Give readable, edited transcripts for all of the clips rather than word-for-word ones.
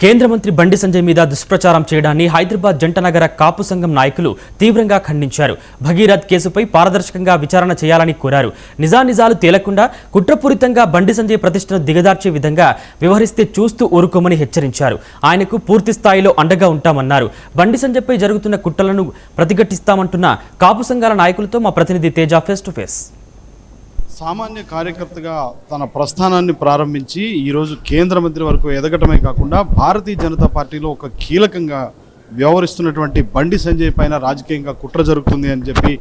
కేంద్ర మంత్రి బండి సంజయ్ మీద దుష్ప్రచారం చేయడాన్ని హైదరాబాద్ జంటనగర కాపు సంఘం నాయకులు తీవ్రంగా ఖండించారు. భగీరథ్ కేసుపై పారదర్శకంగా విచారణ చేయాలని కోరారు. నిజానిజాలు తేలకుండా కుట్రపూరితంగా బండి సంజయ్ ప్రతిష్టను దిగదార్చే విధంగా వ్యవహరిస్తే చూస్తూ ఊరుకోమని హెచ్చరించారు. ఆయనకు పూర్తి స్థాయిలో అండగా ఉంటామన్నారు. బండి సంజయ్పై జరుగుతున్న కుట్రలను ప్రతిఘటిస్తామంటున్న కాపు సంఘాల నాయకులతో మా ప్రతినిధి తేజ ఫేస్ టు ఫేస్. సామాన్య కార్యకర్తగా తన ప్రస్థానాన్ని ప్రారంభించి ఈరోజు కేంద్ర మంత్రి వరకు ఎదగటమే కాకుండా భారతీయ జనతా పార్టీలో ఒక కీలకంగా వ్యవహరిస్తున్నటువంటి బండి సంజయ్ పైన రాజకీయంగా కుట్ర జరుగుతుంది అని చెప్పి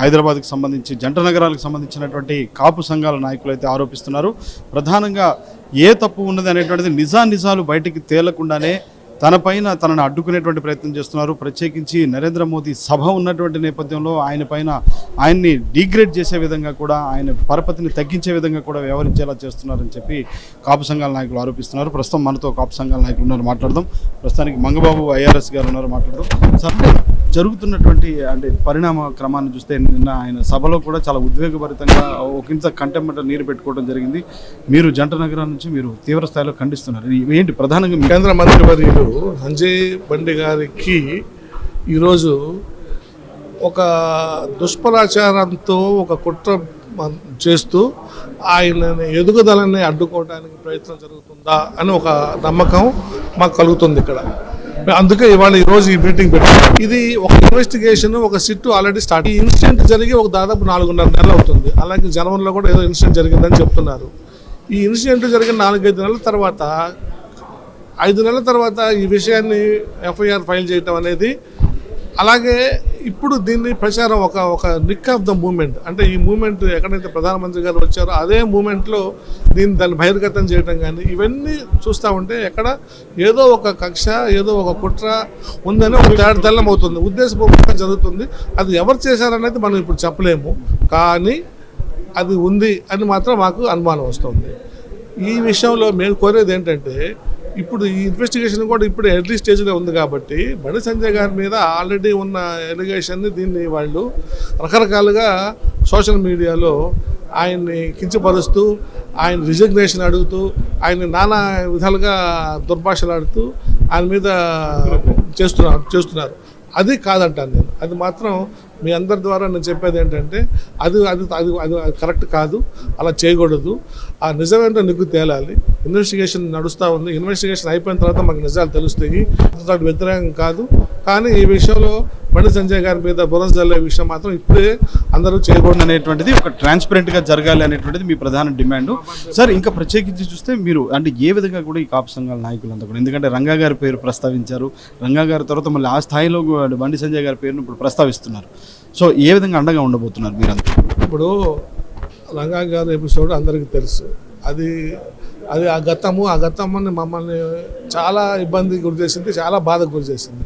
హైదరాబాద్కి సంబంధించి జంట నగరాలకు సంబంధించినటువంటి కాపు సంఘాల నాయకులు అయితే ఆరోపిస్తున్నారు. ప్రధానంగా ఏ తప్పు ఉన్నది అనేటువంటిది నిజాలు బయటికి తేలకుండానే తనను అడ్డుకునేటువంటి ప్రయత్నం చేస్తున్నారు. ప్రత్యేకించి నరేంద్ర మోదీ సభ ఉన్నటువంటి నేపథ్యంలో ఆయన్ని డిగ్రేడ్ చేసే విధంగా కూడా, ఆయన పరపతిని తగ్గించే విధంగా కూడా వ్యవహరించేలా చేస్తున్నారని చెప్పి కాపు సంఘాల నాయకులు ఆరోపిస్తున్నారు. ప్రస్తుతం మనతో కాపు సంఘాల నాయకులు ఉన్నారు, మాట్లాడదాం. ప్రస్తుతానికి మంగబాబు ఐఆర్ఎస్ గారు ఉన్నారు, మాట్లాడదాం. సార్, జరుగుతున్నటువంటి పరిణామ క్రమాన్ని చూస్తే నిన్న ఆయన సభలో కూడా చాలా ఉద్వేగభరితంగా ఒకంత కంటెంపట నీరు పెట్టుకోవడం జరిగింది. మీరు జంట నగరాల నుంచి మీరు తీవ్ర స్థాయిలో ఖండిస్తున్నారు. ఏంటి ప్రధానంగా కేంద్ర మంత్రి వర్యులు సంజయ్ బండి గారికి ఈరోజు ఒక దుష్ప్రచారంతో ఒక కుట్ర చేస్తూ ఆయన ఎదుగుదలని అడ్డుకోవడానికి ప్రయత్నం జరుగుతుందా అని ఒక నమ్మకం మాకు కలుగుతుంది ఇక్కడ. అందుకే ఈరోజు ఈ మీటింగ్ పెట్టారు. ఇది ఒక ఇన్వెస్టిగేషన్, ఒక సిట్ ఆల్రెడీ స్టార్ట్. ఈ ఇన్సిడెంట్ జరిగి ఒక దాదాపు 4.5 నెలలు అవుతుంది. అలాగే జనవరిలో కూడా ఏదో ఇన్సిడెంట్ జరిగిందని చెప్తున్నారు. ఈ ఇన్సిడెంట్ జరిగిన 4-5 నెలల తర్వాత 5 నెలల తర్వాత ఈ విషయాన్ని ఎఫ్ఐఆర్ ఫైల్ చేయటం అనేది, అలాగే ఇప్పుడు దీన్ని ప్రచారం ఒక నిక్ ఆఫ్ ద మూమెంట్, అంటే ఈ మూమెంట్ ఎక్కడైతే ప్రధానమంత్రి గారు వచ్చారో అదే మూమెంట్లో దాన్ని బహిర్గతం చేయడం కానీ ఇవన్నీ చూస్తూ ఉంటే ఎక్కడ ఏదో ఒక కక్ష, ఏదో ఒక కుట్ర ఉందని ఒక తెల్లం అవుతుంది, ఉద్దేశపూర్వకంగా జరుగుతుంది. అది ఎవరు చేశారనేది మనం ఇప్పుడు చెప్పలేము, కానీ అది ఉంది అని మాత్రం మాకు అనుమానం వస్తుంది. ఈ విషయంలో మేము కోరేది ఏంటంటే, ఇప్పుడు ఈ ఇన్వెస్టిగేషన్ కూడా ఇప్పుడు ఎర్లీ స్టేజ్లో ఉంది కాబట్టి బండి సంజయ్ గారి మీద ఆల్రెడీ ఉన్న ఎలిగేషన్ని దీన్ని వాళ్ళు రకరకాలుగా సోషల్ మీడియాలో ఆయన్ని కించపరుస్తూ, ఆయన రిజిగ్నేషన్ అడుగుతూ, ఆయన్ని నానా విధాలుగా దుర్భాషలాడుతూ ఆయన మీద చేస్తున్నారు. అది కాదంటాను నేను. అది మాత్రం మీ అందరి ద్వారా నేను చెప్పేది ఏంటంటే అది అది అది అది కరెక్ట్ కాదు, అలా చేయకూడదు. ఆ నిజమేంటో నీకు తేలాలి. ఇన్వెస్టిగేషన్ నడుస్తూ ఉంది. ఇన్వెస్టిగేషన్ అయిపోయిన తర్వాత మాకు నిజాలు తెలుస్తాయి. దానికి వ్యతిరేకం కాదు, కానీ ఈ విషయంలో బండి సంజయ్ గారి మీద బురద జల్లే విషయం మాత్రం ఇప్పుడే అందరూ చేయకూడదు అనేటువంటిది, ఒక ట్రాన్స్పరెంట్గా జరగాలి అనేటువంటిది మీ ప్రధాన డిమాండ్. సార్, ఇంకా ప్రత్యేకించి చూస్తే మీరు ఏ విధంగా కూడా ఈ కాపు సంఘాల నాయకులంతా కూడా, ఎందుకంటే రంగా గారి పేరు ప్రస్తావించారు, రంగా గారి తర్వాత మళ్ళీ ఆ స్థాయిలో బండి సంజయ్ గారి పేరును ఇప్పుడు ప్రస్తావిస్తున్నారు. సో ఏ విధంగా అండగా ఉండబోతున్నారు మీరంతా? ఇప్పుడు రంగా గారి ఎపిసోడ్ అందరికీ తెలుసు. అది ఆ గతమని మమ్మల్ని చాలా ఇబ్బందికి గురి చేసింది, చాలా బాధకు గురి చేసింది.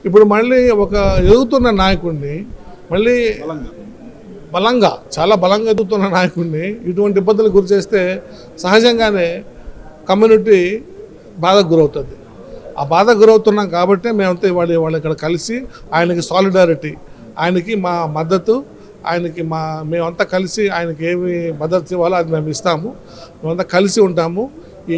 ఇప్పుడు మళ్ళీ ఒక ఎదుగుతున్న నాయకుడిని, మళ్ళీ చాలా బలంగా ఎదుగుతున్న నాయకుడిని ఇటువంటి ఇబ్బందులకు గురి చేస్తే సహజంగానే కమ్యూనిటీ బాధకు గురవుతుంది. ఆ బాధకు గురవుతున్నాం కాబట్టి మేమంతా వాళ్ళు ఇక్కడ కలిసి ఆయనకి సాలిడారిటీ, ఆయనకి మా మద్దతు, మేమంతా కలిసి ఆయనకి ఏమి మద్దతు ఇవ్వాలో అది మేము ఇస్తాము. మేమంతా కలిసి ఉంటాము. ఈ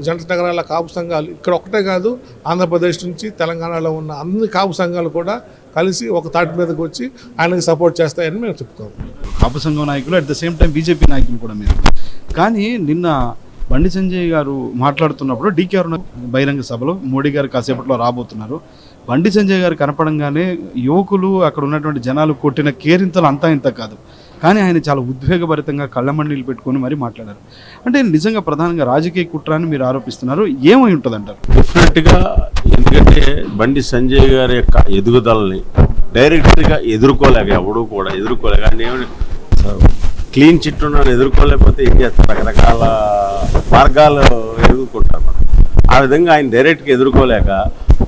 జంట నగరాల కాపు సంఘాలు ఇక్కడ ఒకటే కాదు, ఆంధ్రప్రదేశ్ నుంచి తెలంగాణలో ఉన్న అన్ని కాపు సంఘాలు కూడా కలిసి ఒక తాటి మీదకి వచ్చి ఆయనకి సపోర్ట్ చేస్తాయని మేము చెప్తాము. కాపు సంఘం నాయకులు, at the same time BJP నాయకులు కూడా మీరు. కానీ నిన్న బండి సంజయ్ గారు మాట్లాడుతున్నప్పుడు డీకే అరుణ బహిరంగ సభలో మోడీ గారు కాసేపట్లో రాబోతున్నారు. బండి సంజయ్ గారు కనపడంగానే యువకులు, అక్కడ ఉన్నటువంటి జనాలు కొట్టిన కేరింతలు అంతా ఇంత కాదు, కానీ ఆయన చాలా ఉద్వేగభరితంగా కళ్ళమండీలు పెట్టుకొని మరీ మాట్లాడారు. అంటే నిజంగా ప్రధానంగా రాజకీయ కుట్రాన్ని మీరు ఆరోపిస్తున్నారు. ఏమై ఉంటుంది అంటారు? డెఫినెట్గా, ఎందుకంటే బండి సంజయ్ గారి యొక్క ఎదుగుదలని డైరెక్ట్గా ఎవడూ కూడా ఎదుర్కోలేక, క్లీన్ చిట్ ఉన్నాను ఎదుర్కోలేకపోతే ఏం చేస్తారు, రకరకాల మార్గాలు ఎదుర్కొంటారు మనం. ఆ విధంగా ఆయన డైరెక్ట్గా ఎదుర్కోలేక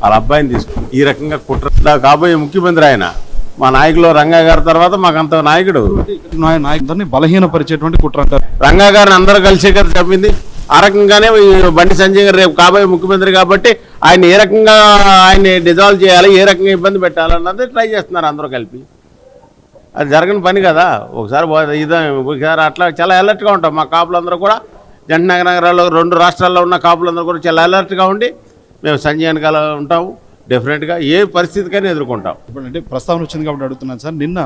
వాళ్ళ అబ్బాయిని తీసుకుని ఈ రకంగా కుట్ర, కాబోయే ముఖ్యమంత్రి ఆయన, మా నాయకులు రంగా గారి తర్వాత మాకంత నాయకుడు, నాయకుడిని బలహీనపరిచేటువంటి కుట్ర అంటారు. రంగా గారిని అందరూ కలిసే కదా చెప్పింది. ఆ రకంగానే బండి సంజయ్ గారు రేపు కాబోయే ముఖ్యమంత్రి కాబట్టి ఆయన ఏ రకంగా ఆయన్ని డిజాల్వ్ చేయాలి, ఏ రకంగా ఇబ్బంది పెట్టాలన్నది ట్రై చేస్తున్నారు అందరూ కలిపి. అది జరగని పని కదా. ఒకసారి అట్లా చాలా అలర్ట్గా ఉంటాం. మా కాపులందరూ కూడా జంట నగరాల్లో 2 రాష్ట్రాల్లో ఉన్న కాపులందరూ కూడా చాలా అలర్ట్గా ఉండి మేము సంజయ్ వెనకాల ఉంటాము. డెఫినెట్గా ఏ పరిస్థితికైనా ఎదుర్కొంటాం. ఇప్పుడు అంటే ప్రస్తావన వచ్చింది కాబట్టి అడుగుతున్నాను సార్, నిన్న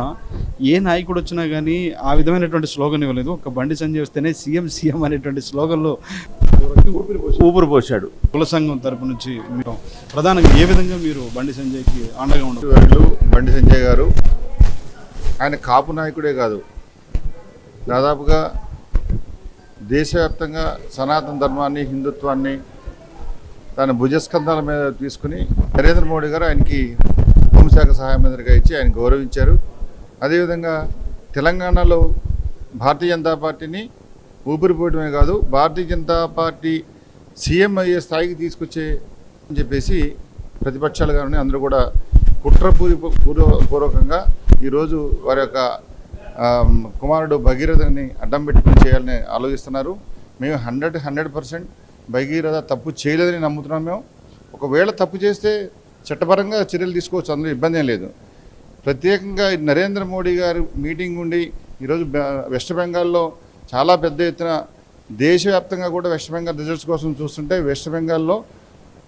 ఏ నాయకుడు వచ్చినా కానీ ఆ విధమైనటువంటి స్లోగన్ ఇవ్వలేదు. ఒక బండి సంజయ్ వస్తేనే సీఎం సీఎం అనేటువంటి స్లోగన్లో ఊపిరి పోశాడు. కుల సంఘం తరపు నుంచి మీరు ప్రధానంగా ఏ విధంగా మీరు బండి సంజయ్కి అండగా ఉండదు? బండి సంజయ్ గారు ఆయన కాపు నాయకుడే కాదు, దాదాపుగా దేశవ్యాప్తంగా సనాతన ధర్మాన్ని, హిందుత్వాన్ని తన భుజస్కంధాల మీద తీసుకుని నరేంద్ర మోడీ గారు ఆయనకి హోంశాఖ సహాయ మంత్రిగా ఇచ్చి ఆయన గౌరవించారు. అదేవిధంగా తెలంగాణలో భారతీయ జనతా పార్టీని ఊపిరిపోయడమే కాదు, భారతీయ జనతా పార్టీ సీఎం అయ్యే స్థాయికి తీసుకొచ్చే అని చెప్పేసి ప్రతిపక్షాలు కానీ అందరూ కూడా కుట్రపూర్వకంగా ఈరోజు వారి యొక్క కుమారుడు భగీరథని అడ్డం పెట్టుకుని చేయాలని ఆలోచిస్తున్నారు. మేము 100% భగీరథ తప్పు చేయలేదని నమ్ముతున్నాం. మేము ఒకవేళ తప్పు చేస్తే చట్టపరంగా చర్యలు తీసుకోవచ్చు, అందులో ఇబ్బంది ఏం లేదు. ప్రత్యేకంగా నరేంద్ర మోడీ గారు మీటింగ్ ఉండి ఈరోజు వెస్ట్ బెంగాల్లో చాలా పెద్ద ఎత్తున దేశవ్యాప్తంగా కూడా వెస్ట్ బెంగాల్ రిజల్ట్స్ కోసం చూస్తుంటే వెస్ట్ బెంగాల్లో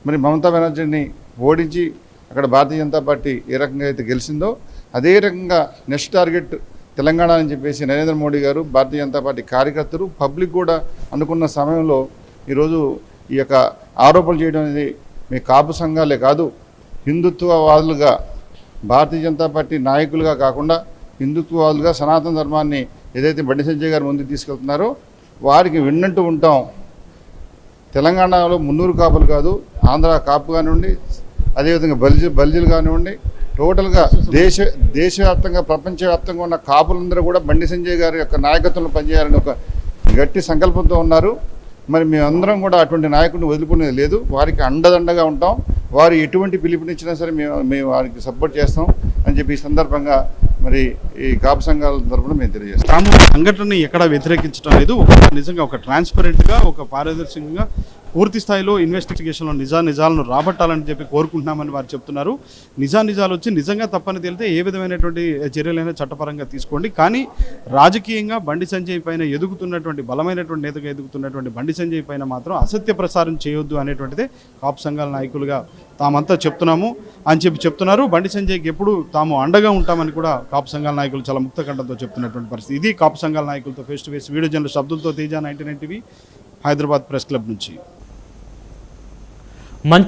మరి మమతా బెనర్జీని ఓడించి అక్కడ భారతీయ జనతా పార్టీ ఏ రకంగా అయితే గెలిచిందో అదే రకంగా నెక్స్ట్ టార్గెట్ తెలంగాణ అని చెప్పేసి నరేంద్ర మోడీ గారు, భారతీయ జనతా పార్టీ కార్యకర్తలు, పబ్లిక్ కూడా అనుకున్న సమయంలో ఈరోజు ఈ యొక్క ఆరోపణలు చేయడం అనేది మీ కాపు సంఘాలే కాదు, హిందుత్వవాదులుగా భారతీయ జనతా పార్టీ నాయకులుగా కాకుండా హిందుత్వవాదులుగా సనాతన ధర్మాన్ని ఏదైతే బండి సంజయ్ గారు ముందుకు తీసుకెళ్తున్నారో వారికి విన్నట్టు ఉంటాం. తెలంగాణలో 300 కాపులు కాదు, ఆంధ్ర కాపు కానివ్వండి, అదేవిధంగా బల్జీలు కానివ్వండి, టోటల్గా దేశవ్యాప్తంగా ప్రపంచవ్యాప్తంగా ఉన్న కాపులందరూ కూడా బండి సంజయ్ గారి యొక్క నాయకత్వంలో పనిచేయాలని ఒక గట్టి సంకల్పంతో ఉన్నారు. మరి మేమందరం కూడా అటువంటి నాయకుడిని వదులుకునేది లేదు, వారికి అండదండగా ఉంటాం. వారు ఎటువంటి పిలుపునిచ్చినా సరే మేము వారికి సపోర్ట్ చేస్తాం అని చెప్పి ఈ సందర్భంగా మరి ఈ కాపు సంఘాల తరఫున మేము తెలియజేస్తాం. తాము సంఘటనని ఎక్కడా వ్యతిరేకించడం లేదు, నిజంగా ఒక ట్రాన్స్పరెంట్గా, ఒక పారదర్శకంగా పూర్తి స్థాయిలో ఇన్వెస్టిగేషన్లో నిజాలను రాబట్టాలని చెప్పి కోరుకుంటున్నామని వారు చెప్తున్నారు. నిజాలు వచ్చి నిజంగా తప్పని తేలితే ఏ విధమైనటువంటి చర్యలైనా చట్టపరంగా తీసుకోండి, కానీ రాజకీయంగా బండి సంజయ్ పైన ఎదుగుతున్నటువంటి బలమైనటువంటి నేతగా ఎదుగుతున్నటువంటి బండి సంజయ్ పైన మాత్రం అసత్య ప్రసారం చేయొద్దు అనేటువంటిదే కాపు సంఘాల నాయకులుగా తామంతా చెప్తున్నాము అని చెప్తున్నారు. బండి సంజయ్కి ఎప్పుడు తాము అండగా ఉంటామని కూడా కాపు సంఘాల నాయకులు చాలా ముక్తకంఠంతో చెప్తున్నటువంటి పరిస్థితి. ఇది కాపు సంఘాల నాయకులతో face to face. Video journalist అబ్దుల్తో Teja, 99 TV, Hyderabad press club నుంచి.